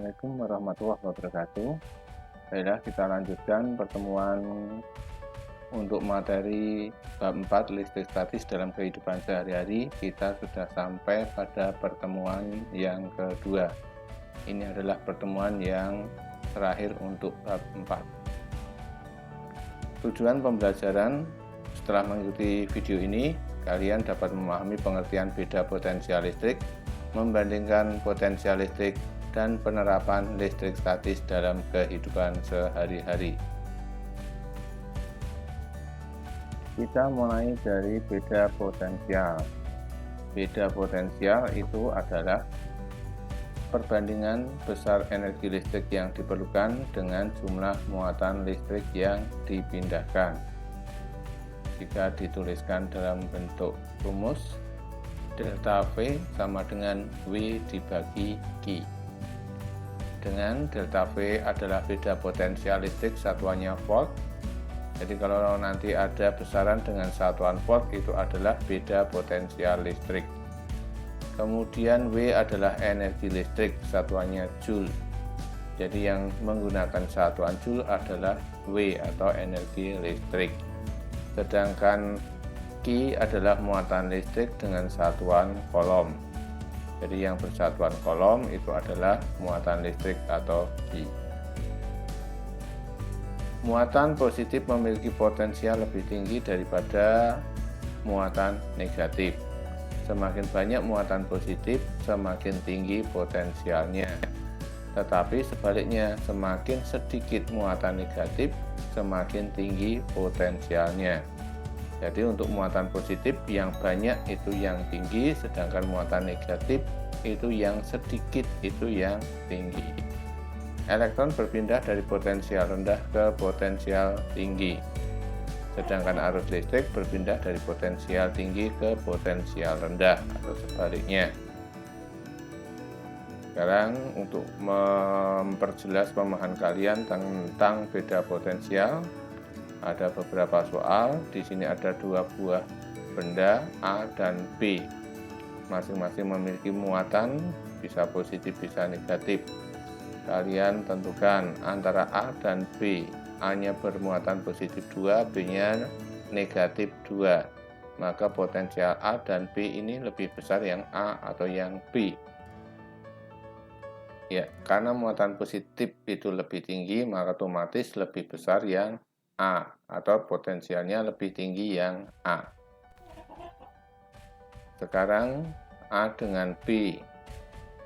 Assalamualaikum warahmatullahi wabarakatuh. Baiklah, kita lanjutkan pertemuan untuk materi bab 4 listrik statis dalam kehidupan sehari-hari. Kita sudah sampai pada pertemuan yang kedua. Ini adalah pertemuan yang terakhir untuk bab 4. Tujuan pembelajaran setelah mengikuti video ini, kalian dapat memahami pengertian beda potensial listrik, membandingkan potensial listrik dan penerapan listrik statis dalam kehidupan sehari-hari. Kita mulai dari beda potensial. Beda potensial itu adalah perbandingan besar energi listrik yang diperlukan dengan jumlah muatan listrik yang dipindahkan. Jika dituliskan dalam bentuk rumus, delta V sama dengan W dibagi Q. Dengan delta V adalah beda potensial listrik satuannya volt. Jadi kalau nanti ada besaran dengan satuan volt, itu adalah beda potensial listrik. Kemudian W adalah energi listrik satuannya joule. Jadi yang menggunakan satuan joule adalah W atau energi listrik. Sedangkan Q adalah muatan listrik dengan satuan kolom. Jadi yang bersatuan kolom itu adalah muatan listrik atau Q. Muatan positif memiliki potensial lebih tinggi daripada muatan negatif. Semakin banyak muatan positif, semakin tinggi potensialnya. Tetapi sebaliknya, semakin sedikit muatan negatif, semakin tinggi potensialnya. Jadi untuk muatan positif yang banyak itu yang tinggi, sedangkan muatan negatif itu yang sedikit itu yang tinggi. Elektron berpindah dari potensial rendah ke potensial tinggi, sedangkan arus listrik berpindah dari potensial tinggi ke potensial rendah atau sebaliknya. Sekarang untuk memperjelas pemahaman kalian tentang beda potensial, ada beberapa soal. Di sini ada dua buah benda A dan B. Masing-masing memiliki muatan, bisa positif, bisa negatif. Kalian tentukan antara A dan B. A-nya bermuatan positif 2, B-nya negatif 2. Maka potensial A dan B ini lebih besar yang A atau yang B. Ya, karena muatan positif itu lebih tinggi, maka otomatis lebih besar yang A atau potensialnya lebih tinggi yang A. Sekarang A dengan B.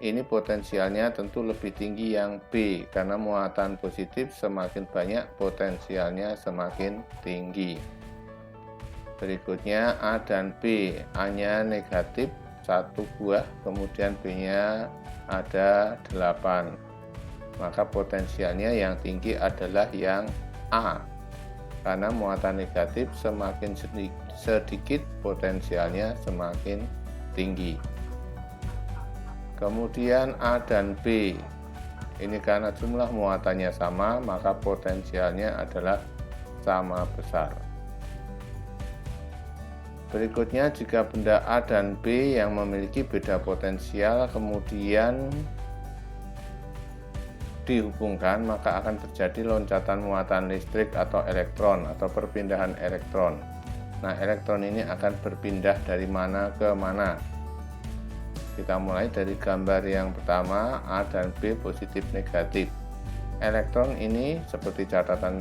Ini potensialnya tentu lebih tinggi yang B karena muatan positif semakin banyak potensialnya semakin tinggi. Berikutnya A dan B. A-nya negatif 1 buah, kemudian B-nya ada 8. Maka potensialnya yang tinggi adalah yang A. Karena muatan negatif semakin sedikit potensialnya semakin tinggi. Kemudian A dan B. Ini karena jumlah muatannya sama, maka potensialnya adalah sama besar. Berikutnya, jika benda A dan B yang memiliki beda potensial kemudian dihubungkan, maka akan terjadi loncatan muatan listrik atau elektron atau perpindahan elektron. Nah, elektron ini akan berpindah dari mana ke mana. Kita mulai dari gambar yang pertama, A dan B positif negatif. Elektron ini seperti catatan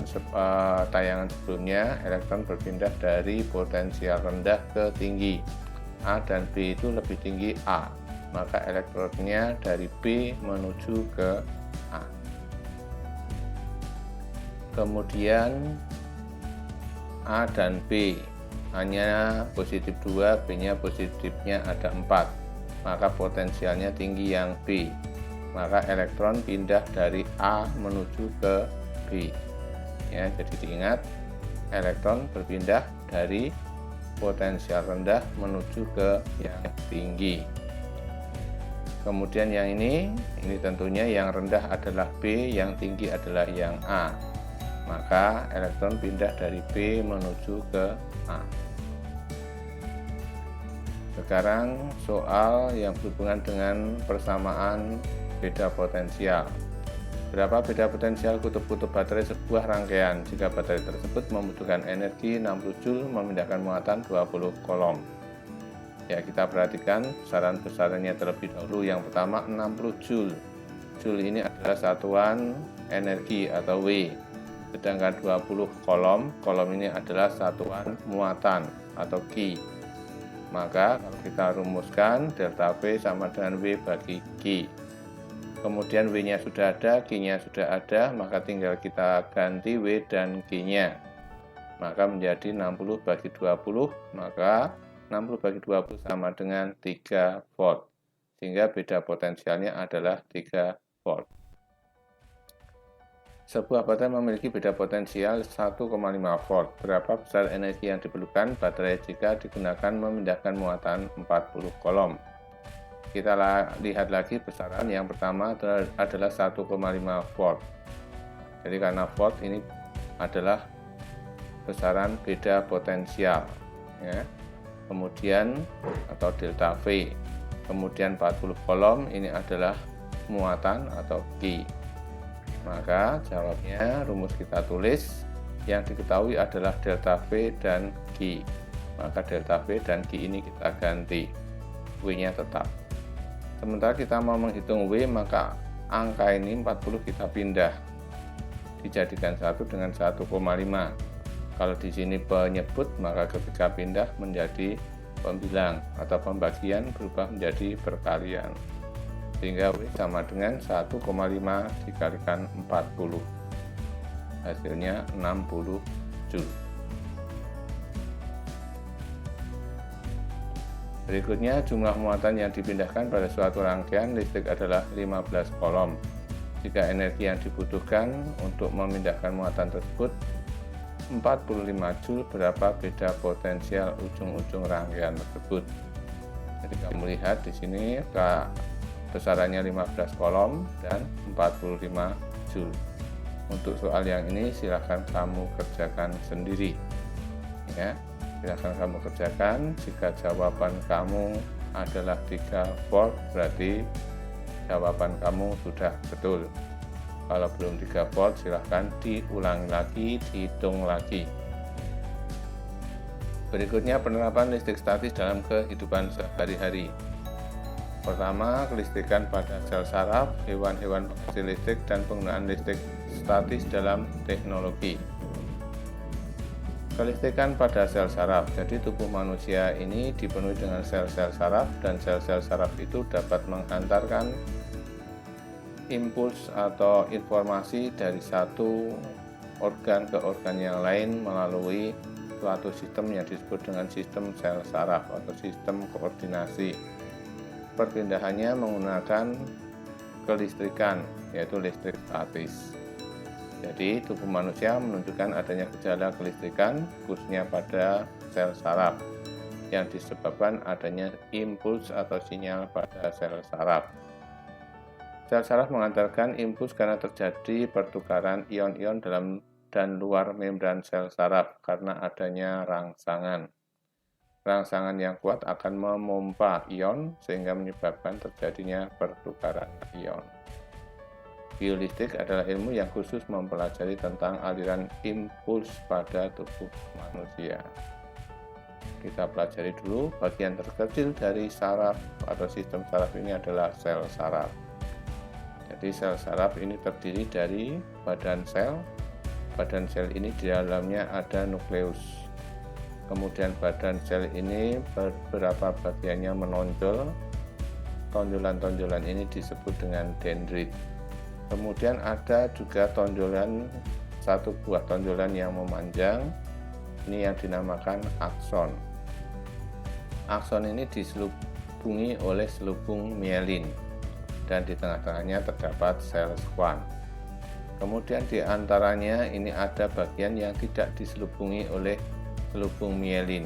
tayangan sebelumnya, elektron berpindah dari potensial rendah ke tinggi. A dan B itu lebih tinggi A, maka elektronnya dari B menuju ke A. Kemudian A dan B, A-nya positif 2, B-nya positifnya ada 4, maka potensialnya tinggi yang B, maka elektron pindah dari A menuju ke B. Ya, jadi diingat, elektron berpindah dari potensial rendah menuju ke yang tinggi. Kemudian yang ini tentunya yang rendah adalah B, yang tinggi adalah yang A. Maka elektron pindah dari B menuju ke A. Sekarang soal yang berhubungan dengan persamaan beda potensial. Berapa beda potensial kutub-kutub baterai sebuah rangkaian? Jika baterai tersebut membutuhkan energi 60 Joule memindahkan muatan 20 kolom. Ya, kita perhatikan besaran-besarannya terlebih dahulu. Yang pertama 60 Joule. Joule ini adalah satuan energi atau W. Sedangkan 20 kolom ini adalah satuan muatan atau Q. Maka kalau kita rumuskan delta V sama dengan W bagi Q. Kemudian W-nya sudah ada, Q-nya sudah ada, maka tinggal kita ganti W dan Q-nya. Maka menjadi 60 bagi 20, maka 60 bagi 20 sama dengan 3 volt. Sehingga beda potensialnya adalah 3 volt. Sebuah baterai memiliki beda potensial 1,5 volt. Berapa besar energi yang diperlukan baterai jika digunakan memindahkan muatan 40 kolom? Kita lihat lagi besaran. Yang pertama adalah 1,5 volt. Jadi karena volt ini adalah besaran beda potensial, ya. Kemudian atau delta V. Kemudian 40 kolom ini adalah muatan atau Q. Maka jawabnya rumus kita tulis, yang diketahui adalah delta V dan Q. Maka delta V dan Q ini kita ganti, W-nya tetap. Sementara kita mau menghitung W, maka angka ini 40 kita pindah, dijadikan 1 dengan 1,5. Kalau di sini penyebut, maka ketika pindah menjadi pembilang atau pembagian berubah menjadi perkalian. Sehingga W sama dengan 1,5 dikalikan 40. Hasilnya 60 Joule. Berikutnya, jumlah muatan yang dipindahkan pada suatu rangkaian listrik adalah 15 kolom. Jika energi yang dibutuhkan untuk memindahkan muatan tersebut 45 Joule, berapa beda potensial ujung-ujung rangkaian tersebut? Jadi kamu lihat di sini besarannya 15 kolom dan 45 Joule. Untuk soal yang ini silahkan kamu kerjakan sendiri, ya. Silahkan kamu kerjakan. Jika jawaban kamu adalah 3 volt, berarti jawaban kamu sudah betul. Kalau belum 3 volt, silahkan diulang lagi, dihitung lagi. Berikutnya, penerapan listrik statis dalam kehidupan sehari-hari. Pertama, kelistrikan pada sel saraf, hewan-hewan penghasil listrik, dan penggunaan listrik statis dalam teknologi. Kelistrikan pada sel saraf. Jadi tubuh manusia ini dipenuhi dengan sel-sel saraf, dan sel-sel saraf itu dapat menghantarkan impuls atau informasi dari satu organ ke organ yang lain melalui suatu sistem yang disebut dengan sistem sel saraf atau sistem koordinasi. Perpindahannya menggunakan kelistrikan, yaitu listrik statis. Jadi tubuh manusia menunjukkan adanya gejala kelistrikan khususnya pada sel saraf yang disebabkan adanya impuls atau sinyal pada sel saraf. Sel saraf mengantarkan impuls karena terjadi pertukaran ion-ion dalam dan luar membran sel saraf karena adanya rangsangan. Rangsangan yang kuat akan memompa ion sehingga menyebabkan terjadinya pertukaran ion. Biolistrik adalah ilmu yang khusus mempelajari tentang aliran impuls pada tubuh manusia. Kita pelajari dulu bagian terkecil dari saraf atau sistem saraf ini adalah sel saraf. Jadi sel saraf ini terdiri dari badan sel. Badan sel ini di dalamnya ada nukleus. Kemudian badan sel ini beberapa bagiannya menonjol. Tonjolan-tonjolan ini disebut dengan dendrit. Kemudian ada juga tonjolan, satu buah tonjolan yang memanjang, ini yang dinamakan akson. Akson ini diselubungi oleh selubung mielin, dan di tengah-tengahnya terdapat sel schwann. Kemudian di antaranya ini ada bagian yang tidak diselubungi oleh selubung mielin.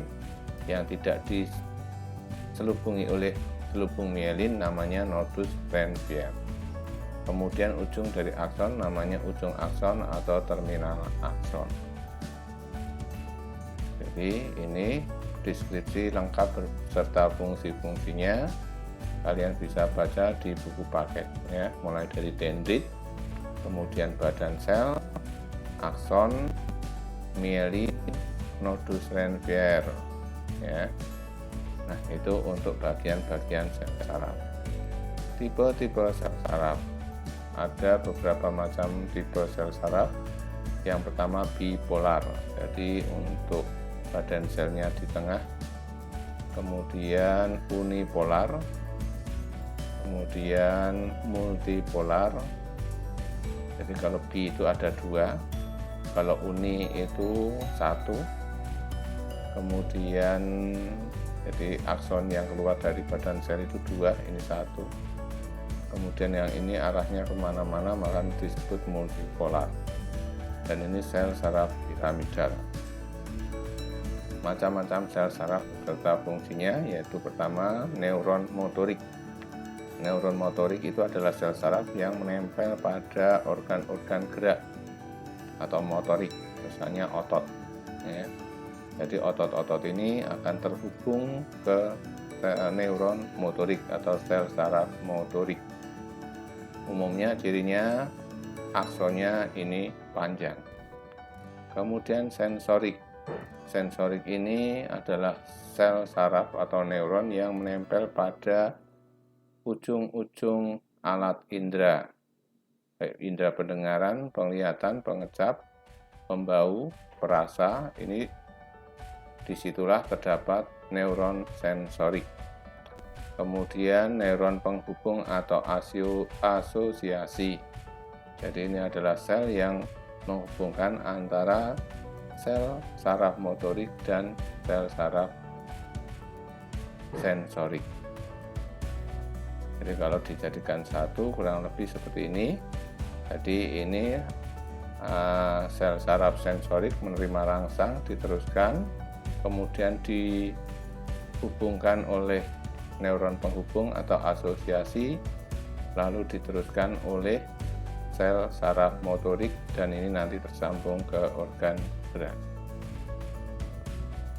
Yang tidak diselubungi oleh selubung mielin namanya nodus Ranvier. Kemudian ujung dari akson namanya ujung akson atau terminal akson. Jadi ini deskripsi lengkap beserta fungsi-fungsinya. Kalian bisa baca di buku paket, ya, mulai dari dendrit, kemudian badan sel, akson, mielin, nodus Ranvier, ya. Nah, itu untuk bagian-bagian sel saraf. Tipe-tipe sel saraf. Ada beberapa macam tipe sel saraf. Yang pertama bipolar, jadi untuk badan selnya di tengah. Kemudian unipolar, kemudian multipolar. Jadi kalau bi itu ada 2, kalau uni itu 1. Kemudian jadi akson yang keluar dari badan sel itu 2, ini 1. Kemudian yang ini arahnya kemana-mana, maka disebut multipolar. Dan ini sel saraf piramidal. Macam-macam sel saraf serta fungsinya, yaitu pertama neuron motorik. Neuron motorik itu adalah sel saraf yang menempel pada organ-organ gerak atau motorik, misalnya otot, ya. Jadi otot-otot ini akan terhubung ke neuron motorik atau sel saraf motorik. Umumnya cirinya aksonnya ini panjang. Kemudian sensorik. Sensorik ini adalah sel saraf atau neuron yang menempel pada ujung-ujung alat indera, baik indera pendengaran, penglihatan, pengecap, pembau, perasa. Ini disitulah terdapat neuron sensorik. Kemudian neuron penghubung atau asosiasi. Jadi ini adalah sel yang menghubungkan antara sel saraf motorik dan sel saraf sensorik. Jadi kalau dijadikan satu kurang lebih seperti ini. Jadi ini sel saraf sensorik menerima rangsang, diteruskan, kemudian dihubungkan oleh neuron penghubung atau asosiasi, lalu diteruskan oleh sel saraf motorik, dan ini nanti tersambung ke organ gerak.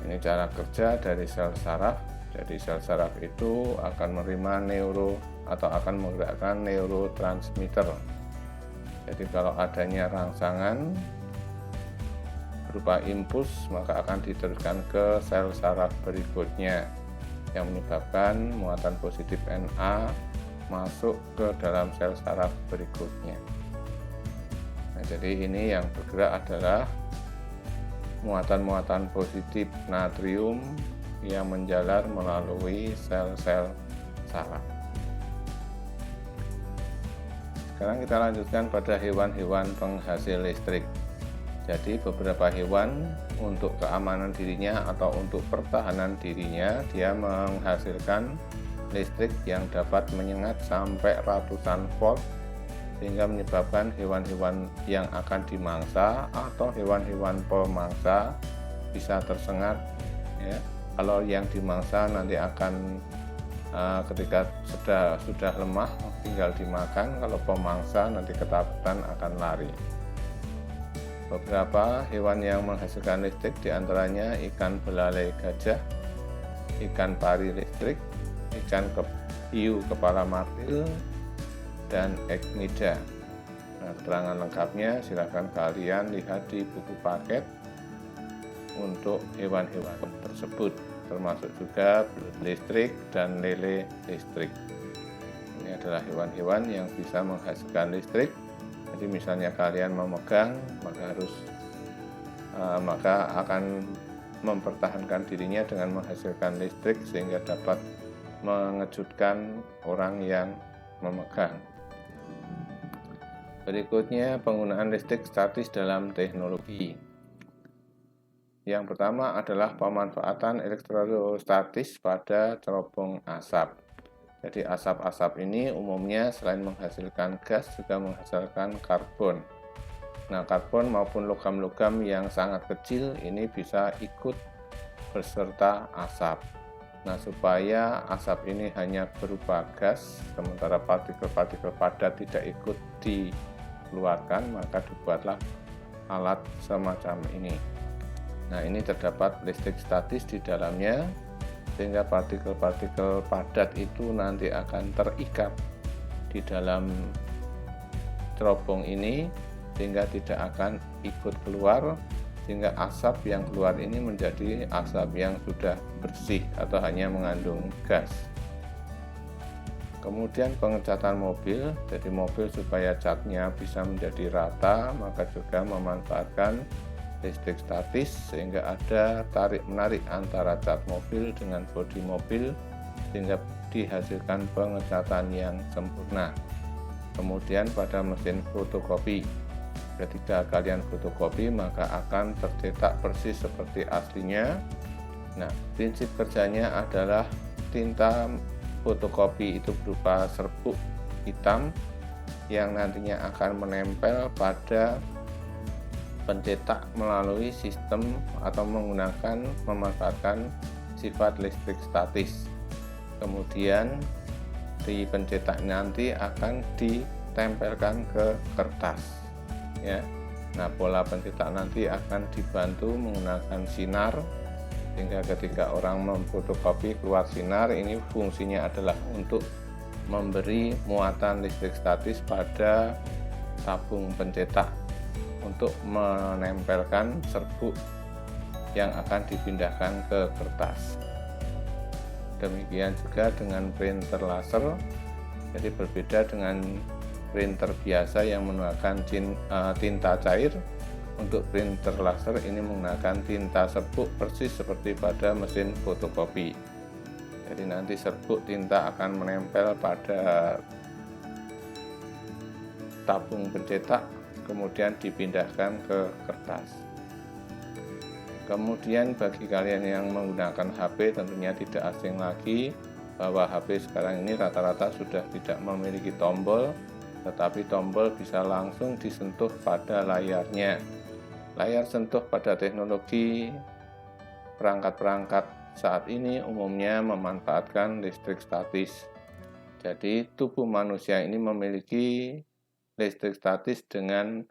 Ini cara kerja dari sel saraf. Jadi sel saraf itu akan menerima atau akan menggerakkan neurotransmitter. Jadi kalau adanya rangsangan berupa impuls, maka akan diteruskan ke sel saraf berikutnya yang menyebabkan muatan positif Na masuk ke dalam sel saraf berikutnya. Nah, jadi ini yang bergerak adalah muatan-muatan positif natrium yang menjalar melalui sel-sel saraf. Sekarang kita lanjutkan pada hewan-hewan penghasil listrik. Jadi beberapa hewan untuk keamanan dirinya atau untuk pertahanan dirinya, dia menghasilkan listrik yang dapat menyengat sampai ratusan volt, sehingga menyebabkan hewan-hewan yang akan dimangsa atau hewan-hewan pemangsa bisa tersengat, ya. Kalau yang dimangsa nanti akan ketika sudah lemah tinggal dimakan, kalau pemangsa nanti ketakutan akan lari. Beberapa hewan yang menghasilkan listrik diantaranya ikan belalai gajah, ikan pari listrik, ikan hiu kepala martil, dan eknida. Nah, keterangan lengkapnya silakan kalian lihat di buku paket untuk hewan-hewan tersebut, termasuk juga belut listrik dan lele listrik. Ini adalah hewan-hewan yang bisa menghasilkan listrik. Jadi misalnya kalian memegang, maka akan mempertahankan dirinya dengan menghasilkan listrik sehingga dapat mengejutkan orang yang memegang. Berikutnya, penggunaan listrik statis dalam teknologi. Yang pertama adalah pemanfaatan elektrostatis pada cerobong asap. Jadi asap-asap ini umumnya selain menghasilkan gas juga menghasilkan karbon. Nah, karbon maupun logam-logam yang sangat kecil ini bisa ikut beserta asap. Nah, supaya asap ini hanya berupa gas, sementara partikel-partikel padat tidak ikut dikeluarkan, maka dibuatlah alat semacam ini. Nah, ini terdapat listrik statis di dalamnya, sehingga partikel-partikel padat itu nanti akan terikat di dalam cerobong ini sehingga tidak akan ikut keluar, sehingga asap yang keluar ini menjadi asap yang sudah bersih atau hanya mengandung gas. Kemudian pengecatan mobil, jadi mobil supaya catnya bisa menjadi rata, maka juga memanfaatkan listrik statis sehingga ada tarik-menarik antara cat mobil dengan bodi mobil sehingga dihasilkan pengecatan yang sempurna. Kemudian pada mesin fotokopi, ketika kalian fotokopi maka akan tercetak persis seperti aslinya. Nah, prinsip kerjanya adalah tinta fotokopi itu berupa serbuk hitam yang nantinya akan menempel pada pencetak melalui sistem atau memanfaatkan sifat listrik statis. Kemudian di pencetak nanti akan ditempelkan ke kertas ya. Nah, pola pencetak nanti akan dibantu menggunakan sinar sehingga ketika orang memfotokopi keluar sinar, ini fungsinya adalah untuk memberi muatan listrik statis pada tabung pencetak untuk menempelkan serbuk yang akan dipindahkan ke kertas. Demikian juga dengan printer laser, jadi berbeda dengan printer biasa yang menggunakan tinta cair. Untuk printer laser ini menggunakan tinta serbuk persis seperti pada mesin fotokopi. Jadi nanti serbuk tinta akan menempel pada tabung pencetak, kemudian dipindahkan ke kertas. Kemudian bagi kalian yang menggunakan HP, tentunya tidak asing lagi bahwa HP sekarang ini rata-rata sudah tidak memiliki tombol, tetapi tombol bisa langsung disentuh pada layarnya. Layar sentuh pada teknologi perangkat-perangkat saat ini umumnya memanfaatkan listrik statis. Jadi tubuh manusia ini memiliki listrik statis dengan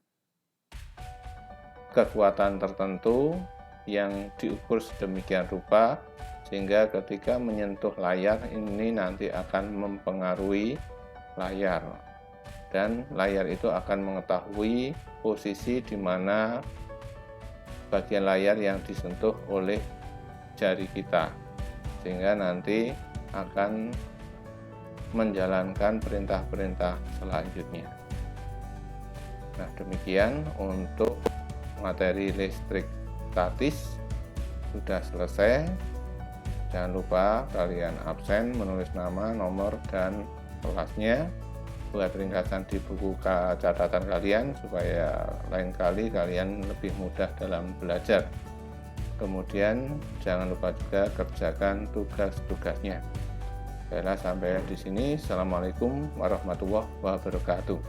kekuatan tertentu yang diukur sedemikian rupa sehingga ketika menyentuh layar ini nanti akan mempengaruhi layar, dan layar itu akan mengetahui posisi di mana bagian layar yang disentuh oleh jari kita, sehingga nanti akan menjalankan perintah-perintah selanjutnya. Nah, demikian untuk materi listrik statis sudah selesai. Jangan lupa kalian absen menulis nama, nomor, dan kelasnya. Buat ringkasan di buku catatan kalian supaya lain kali kalian lebih mudah dalam belajar. Kemudian jangan lupa juga kerjakan tugas-tugasnya. Baiklah, sampai di sini. Assalamualaikum warahmatullahi wabarakatuh.